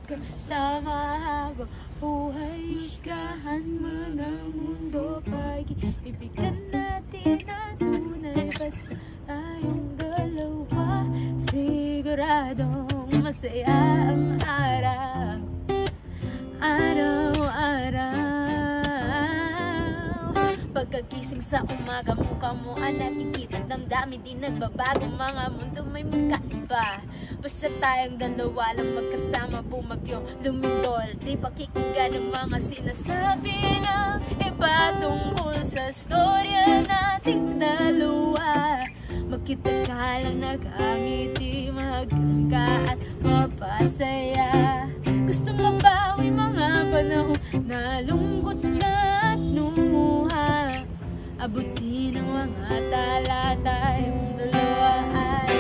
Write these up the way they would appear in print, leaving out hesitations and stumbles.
magkasama habang buhay. Husgahan man ang mundo, pag-ibigan natin na tunay. Basta tayong dalawa, siguradong masaya ang araw. Araw-araw. Pagkagising sa umaga, mukha mo ang nakikita. Damdamin di nagbabago, mga mundo may magkaiba. Basta tayong dalawa lang magkasama, bumagyo, lumindol. Di pakikinggan ng mga sinasabi ng iba tungkol sa storya nating dalawa. Magkita ka lang nakangiti, mahagka at mapasaya. Gusto mabawi mga panahon na lungkot na at lumuha. Abutin ang mga tala, tayong dalawa ay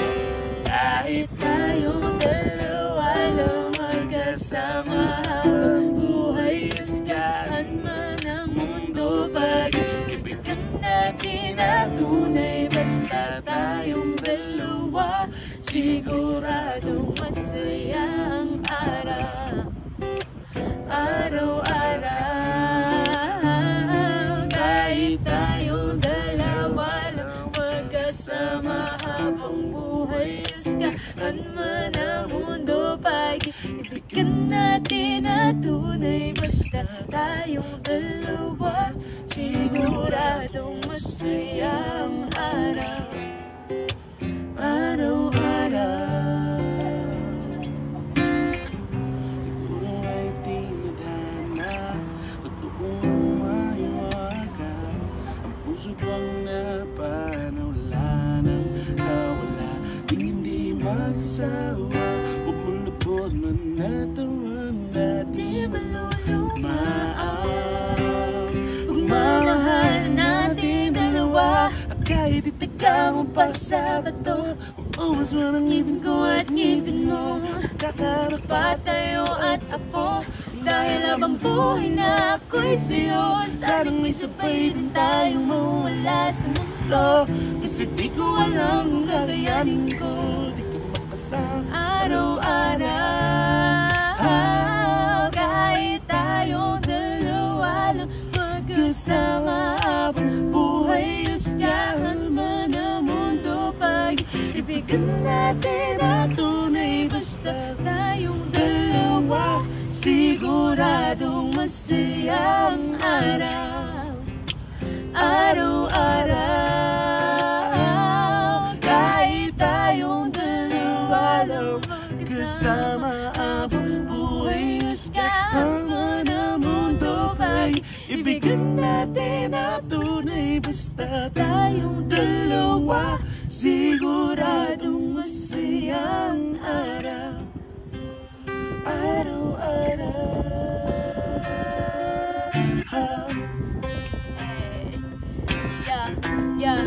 kahit tayong dalawa lang magkasama habang buhay. Husgahan man ang mundo, pag-ibigan natin na tunay. Basta tayong dalawa, siguradong masaya ang araw. Araw-araw, kahit tayong dalawa lang magkasama habang buhay. Husgahan man ang mundo, pag-ibigan natin na tunay. Basta tayong dalawa, siguradong masaya ang araw. Araw-araw. Subang napanawala ng nawala, di hindi masasawa. Huwag mo lubog man natawang na di malulumaan. Pagmamahal natin dalawa, at kahit itaga mo pa sa bato, umas mo ng ngipin ko at ngipin mo. Kakarap pa tayo at apo, dahil habang buhay na ako'y sa'yo. Sanang may sabay din tayong mawala sa mundo, kasi di ko alam kung gagayanin ko. di ka makasama Araw-araw, kahit tayong dalawa lang magkasama habang buhay. Husgahan man ang mundo, pag-ibigan natin na tunay. Basta tayong dalawa, siguradong masaya ang araw. Araw-araw, kahit tayong dalawa lang magkasama habang buhay. Husgahan man ang mundo, pag-ibigan natin na tunay. Basta tayong dalawa, siguradong masaya ang araw. Araw-araw. Yeah.